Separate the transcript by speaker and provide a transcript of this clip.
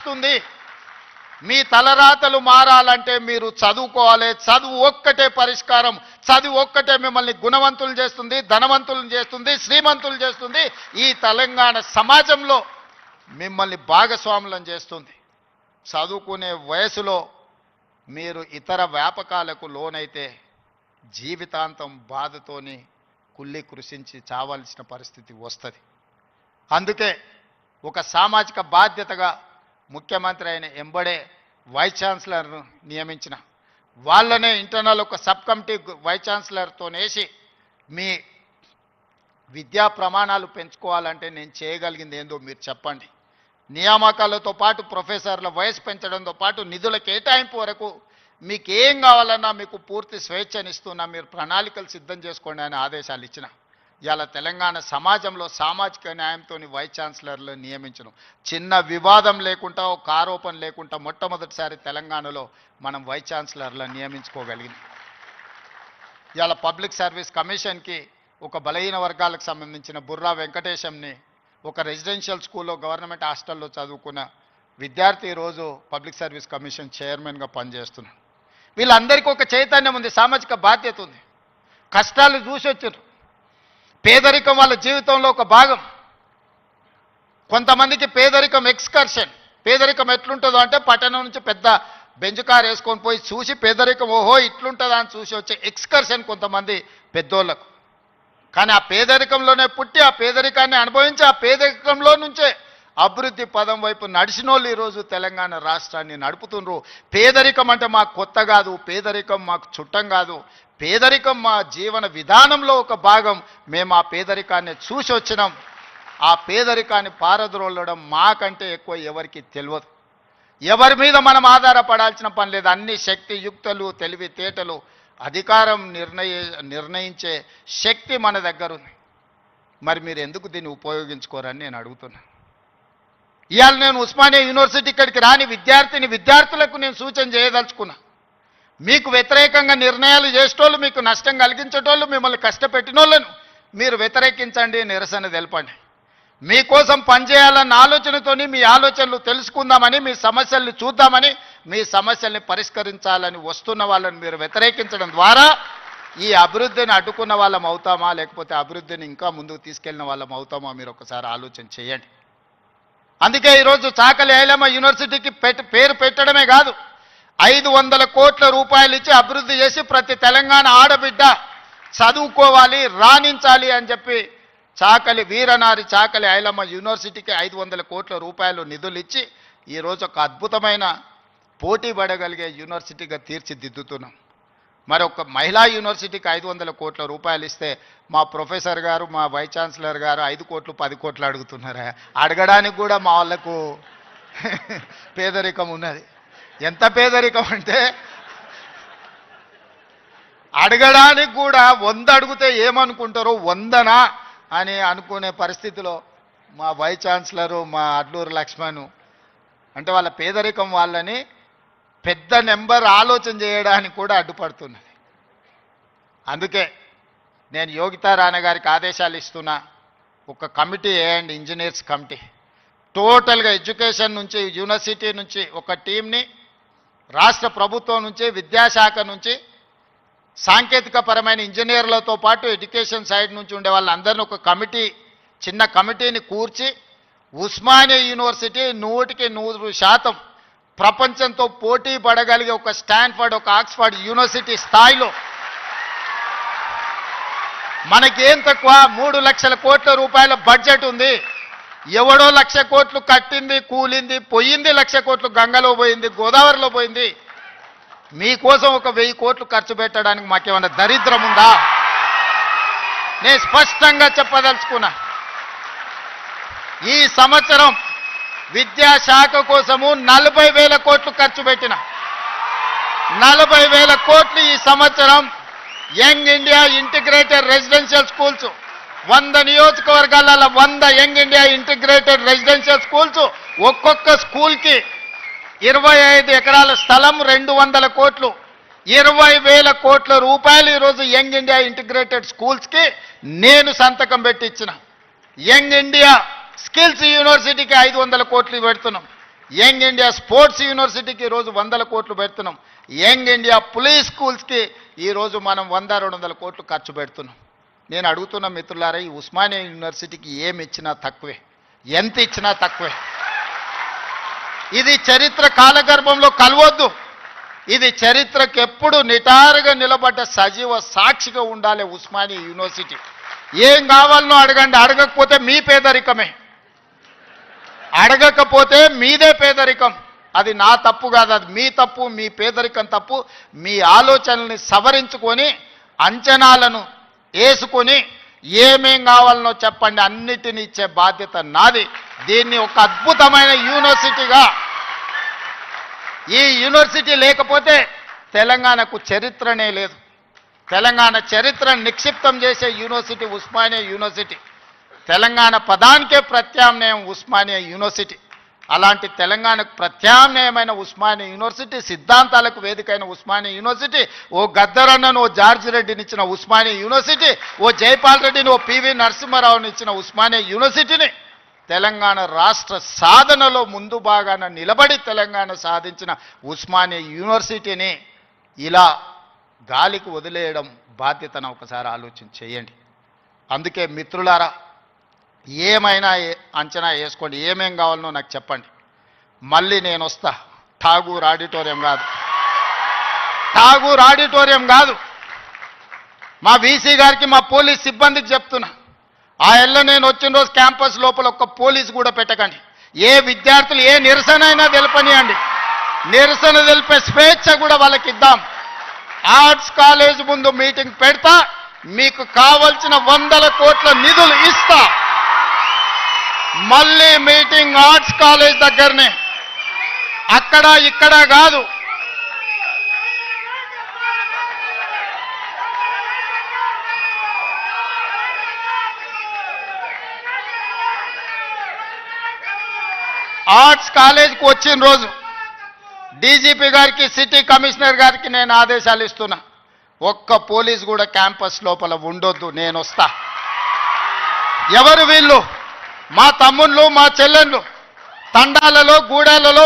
Speaker 1: వస్తుంది. మీ తలరాతలు మారాలంటే మీరు చదువుకోవాలి. చదువు ఒక్కటే పరిష్కారం. చదువు ఒక్కటే మిమ్మల్ని గుణవంతులు చేస్తుంది, ధనవంతులను చేస్తుంది, శ్రీమంతులు చేస్తుంది. ఈ తెలంగాణ సమాజంలో మిమ్మల్ని భాగస్వాములను చేస్తుంది. చదువుకునే వయసులో మీరు ఇతర వ్యాపకాలకు లోనైతే జీవితాంతం బాధతోని కుళ్ళి కృషించి చావాల్సిన పరిస్థితి వస్తుంది. అందుకే ఒక సామాజిక బాధ్యతగా ముఖ్యమంత్రి అయిన ఎంబడే వైస్ ఛాన్సలర్ను నియమించిన వాళ్ళనే ఇంటర్నల్ ఒక సబ్ కమిటీ వైస్ ఛాన్సలర్తో వేసి మీ విద్యా ప్రమాణాలు పెంచుకోవాలంటే నేను చేయగలిగింది ఏందో మీరు చెప్పండి. నియామకాలతో పాటు ప్రొఫెసర్ల వయసు పెంచడంతో పాటు నిధుల కేటాయింపు వరకు మీకు ఏం కావాలన్నా మీకు పూర్తి స్వేచ్ఛనిస్తున్నా, మీరు ప్రణాళికలు సిద్ధం చేసుకోండి అని ఆదేశాలు ఇచ్చిన. ఇవాళ తెలంగాణ సమాజంలో సామాజిక న్యాయంతో వైస్ ఛాన్సలర్లు నియమించడం చిన్న వివాదం లేకుండా, ఒక ఆరోపణ లేకుండా మొట్టమొదటిసారి తెలంగాణలో మనం వైస్ ఛాన్సలర్లను నియమించుకోగలిగింది. ఇవాళ పబ్లిక్ సర్వీస్ కమిషన్కి ఒక బలహీన వర్గాలకు సంబంధించిన బుర్రా వెంకటేశంని ఒక రెసిడెన్షియల్ స్కూల్లో గవర్నమెంట్ హాస్టల్లో చదువుకున్న విద్యార్థి ఈరోజు పబ్లిక్ సర్వీస్ కమిషన్ చైర్మన్గా పనిచేస్తున్నాడు. వీళ్ళందరికీ ఒక చైతన్యం ఉంది, సామాజిక బాధ్యత ఉంది. కష్టాలు చూసి వచ్చారు. పేదరికం వాళ్ళ జీవితంలో ఒక భాగం. కొంతమందికి పేదరికం ఎక్స్కర్షన్. పేదరికం ఎట్లుంటుందో అంటే పట్టణం నుంచి పెద్ద బెంచ్ కార్ వేసుకొని పోయి చూసి పేదరికం ఓహో ఇట్లుంటుందా అని చూసి వచ్చే ఎక్స్కర్షన్ కొంతమంది పెద్దోళ్ళకు. కానీ ఆ పేదరికంలోనే పుట్టి ఆ పేదరికాన్ని అనుభవించి ఆ పేదరికంలో నుంచే అభివృద్ధి పదం వైపు నడిచిన వాళ్ళు ఈరోజు తెలంగాణ రాష్ట్రాన్ని నడుపుతున్నారు. పేదరికం అంటే మాకు కొత్త కాదు, పేదరికం మాకు చుట్టం కాదు, పేదరికం మా జీవన విధానంలో ఒక భాగం. మేము ఆ పేదరికాన్ని చూసి వచ్చినాం. ఆ పేదరికాన్ని పారద్రోలడం మాకంటే ఎక్కువ ఎవరికి తెలియదు. ఎవరి మీద మనం ఆధారపడాల్సిన పని లేదు. అన్ని శక్తియుక్తులు, తెలివితేటలు, అధికారం నిర్ణయించే శక్తి మన దగ్గర ఉంది. మరి మీరు ఎందుకు దీన్ని ఉపయోగించుకోరని నేను అడుగుతున్నా. ఇవాళ నేను ఉస్మానియా యూనివర్సిటీ ఇక్కడికి రాని విద్యార్థులకు నేను సూచన చేయదలుచుకున్నా. మీకు వ్యతిరేకంగా నిర్ణయాలు చేసేటోళ్ళు, మీకు నష్టం కలిగించేటోళ్ళు, మిమ్మల్ని కష్టపెట్టినోళ్ళను మీరు వ్యతిరేకించండి, నిరసన తెలపండి. మీకోసం పనిచేయాలన్న ఆలోచనతోని మీ ఆలోచనలు తెలుసుకుందామని, మీ సమస్యల్ని చూద్దామని, మీ సమస్యల్ని పరిష్కరించాలని వస్తున్న వాళ్ళని మీరు వ్యతిరేకించడం ద్వారా ఈ అభివృద్ధిని అడ్డుకున్న వాళ్ళం అవుతామా, లేకపోతే అభివృద్ధిని ఇంకా ముందుకు తీసుకెళ్లిన వాళ్ళం అవుతామా మీరు ఒకసారి ఆలోచన చేయండి. అందుకే ఈరోజు చాకలి ఐలమ్మ యూనివర్సిటీకి పేరు పెట్టడమే కాదు, 500 కోట్ల రూపాయలు ఇచ్చి అభివృద్ధి చేసి ప్రతి తెలంగాణ ఆడబిడ్డ చదువుకోవాలి, రాణించాలి అని చెప్పి చాకలి వీరనారి చాకలి ఐలమ్మ యూనివర్సిటీకి 500 కోట్ల రూపాయలు నిధులు ఇచ్చి ఈరోజు ఒక అద్భుతమైన పోటీ పడగలిగే యూనివర్సిటీగా తీర్చిదిద్దుతున్నాం. మరి ఒక మహిళా యూనివర్సిటీకి 500 కోట్ల రూపాయలు ఇస్తే మా ప్రొఫెసర్ గారు, మా వైస్ ఛాన్సలర్ గారు 5 కోట్లు 10 కోట్లు అడుగుతున్నారా? అడగడానికి కూడా మా వాళ్ళకు పేదరికం ఉన్నది. ఎంత పేదరికం అంటే అడగడానికి కూడా 100 అడిగితే ఏమనుకుంటారో 100నా అని అనుకునే పరిస్థితిలో మా వైస్ ఛాన్సలరు, మా అడ్లూరు లక్ష్మణ్ అంటే వాళ్ళ పేదరికం వాళ్ళని పెద్ద నెంబర్ ఆలోచన చేయడానికి కూడా అడ్డుపడుతున్నది. అందుకే నేను యోగితా రాణా గారికి ఆదేశాలు ఇస్తున్నా. ఒక కమిటీ వేయండి, ఇంజనీర్స్ కమిటీ. టోటల్గా ఎడ్యుకేషన్ నుంచి, యూనివర్సిటీ నుంచి ఒక టీంని, రాష్ట్ర ప్రభుత్వం నుంచి, విద్యాశాఖ నుంచి, సాంకేతిక పరమైన ఇంజనీర్లతో పాటు ఎడ్యుకేషన్ సైడ్ నుంచి ఉండే వాళ్ళందరినీ ఒక కమిటీ, చిన్న కమిటీని కూర్చి ఉస్మానియా యూనివర్సిటీ 100% ప్రపంచంతో పోటీ పడగలిగే ఒక స్టాన్ఫర్డ్, ఒక ఆక్స్ఫర్డ్ యూనివర్సిటీ స్థాయిలో మనకేం తక్కువ 3 లక్షల కోట్ల రూపాయల బడ్జెట్ ఉంది. ఎవడో 1,00,000 కోట్లు కట్టింది, కూలింది, పోయింది. 1,00,000 కోట్లు గంగలో పోయింది, గోదావరిలో పోయింది. మీకోసం ఒక 1000 కోట్లు ఖర్చు పెట్టడానికి మాకేమన్నా దరిద్రం ఉందా? నేను స్పష్టంగా చెప్పదలుచుకున్నా. ఈ సంవత్సరం విద్యాశాఖ కోసము 40,000 కోట్లు ఖర్చు పెట్టిన 40,000 కోట్లు ఈ సంవత్సరం young India integrated residential schools 100 నియోజకవర్గాల 100 young India integrated residential schools, ఒక్కొక్క స్కూల్కి 25 ఎకరాల స్థలం, 200 కోట్లు, 20,000 కోట్ల రూపాయలు ఈరోజు యంగ్ ఇండియా ఇంటిగ్రేటెడ్ స్కూల్స్కి నేను సంతకం పెట్టి ఇచ్చిన. యంగ్ ఇండియా స్కిల్స్ యూనివర్సిటీకి 500 కోట్లు పెడుతున్నాం. యంగ్ ఇండియా స్పోర్ట్స్ యూనివర్సిటీకి ఈరోజు 100 కోట్లు పెడుతున్నాం. యంగ్ ఇండియా పోలీస్ స్కూల్స్కి ఈరోజు మనం 100-200 కోట్లు ఖర్చు పెడుతున్నాం. నేను అడుగుతున్న మిత్రులారా, ఈ ఉస్మానియా యూనివర్సిటీకి ఏమి ఇచ్చినా తక్కువే, ఎంత ఇచ్చినా తక్కువే. ఇది చరిత్ర కాలగర్భంలో కలవద్దు. ఇది చరిత్రకు ఎప్పుడు నిటారుగా నిలబడ్డ సజీవ సాక్షిగా ఉండాలి ఉస్మానియా యూనివర్సిటీ. ఏం కావాలనో అడగండి, అడగకపోతే మీ పేదరికమే, అడగకపోతే మీదే పేదరికం. అది నా తప్పు కాదు, అది మీ తప్పు, మీ పేదరికం తప్పు. మీ ఆలోచనల్ని సవరించుకొని అంచనాలను వేసుకొని ఏమేం కావాలనో చెప్పండి, అన్నిటిని ఇచ్చే బాధ్యత నాది. దీన్ని ఒక అద్భుతమైన యూనివర్సిటీగా, ఈ యూనివర్సిటీ లేకపోతే తెలంగాణకు చరిత్రనే లేదు. తెలంగాణ చరిత్రను నిక్షిప్తం చేసే యూనివర్సిటీ ఉస్మానియా యూనివర్సిటీ. తెలంగాణ పదానికే ప్రత్యామ్నాయం ఉస్మానియా యూనివర్సిటీ. అలాంటి తెలంగాణకు ప్రత్యామ్నాయమైన ఉస్మానియా యూనివర్సిటీ, సిద్ధాంతాలకు వేదికైన ఉస్మానియా యూనివర్సిటీ, ఓ గద్దరన్నను, ఓ జార్జ్ రెడ్డిని ఇచ్చిన ఉస్మానియా యూనివర్సిటీ, ఓ జైపాల్ రెడ్డిని, ఓ పివి నరసింహారావుని ఇచ్చిన ఉస్మానియా యూనివర్సిటీని తెలంగాణ రాష్ట్ర సాధనలో ముందు భాగాన నిలబడి తెలంగాణ సాధించిన ఉస్మానియా యూనివర్సిటీని ఇలా గాలికి వదిలేయడం బాధ్యతను ఒకసారి ఆలోచన చేయండి. అందుకే మిత్రులారా, ఏమైనా అంచనా వేసుకోండి, ఏమేం కావాలనో నాకు చెప్పండి. మళ్ళీ నేను వస్తా. ఠాగూర్ ఆడిటోరియం కాదు, ఠాగూర్ ఆడిటోరియం కాదు. మా వీసీ గారికి, మా పోలీస్ సిబ్బందికి చెప్తున్నా, ఆ ఎల్ల నేను వచ్చిన రోజు క్యాంపస్ లోపల ఒక్క పోలీసు కూడా పెట్టకండి. ఏ విద్యార్థులు ఏ నిరసన అయినా తెలపనియండి, నిరసన తెలిపే స్వేచ్ఛ కూడా వాళ్ళకి ఇద్దాం. ఆర్ట్స్ కాలేజ్ ముందు మీటింగ్ పెడతా, మీకు కావలసిన 100 కోట్ల నిధులు ఇస్తా. మళ్ళీ మీటింగ్ ఆర్ట్స్ కాలేజ్ దగ్గరనే, అక్కడ ఇక్కడ కాదు. ఆర్ట్స్ కాలేజ్కి వచ్చిన రోజు డీజీపీ గారికి, సిటీ కమిషనర్ గారికి నేను ఆదేశాలు ఇస్తున్నా, ఒక్క పోలీస్ కూడా క్యాంపస్ లోపల ఉండొద్దు, నేను వస్తా. ఎవరు వీళ్ళు? మా తమ్ముళ్ళు, మా చెల్లెళ్ళు తండాలలో, గూడాలలో,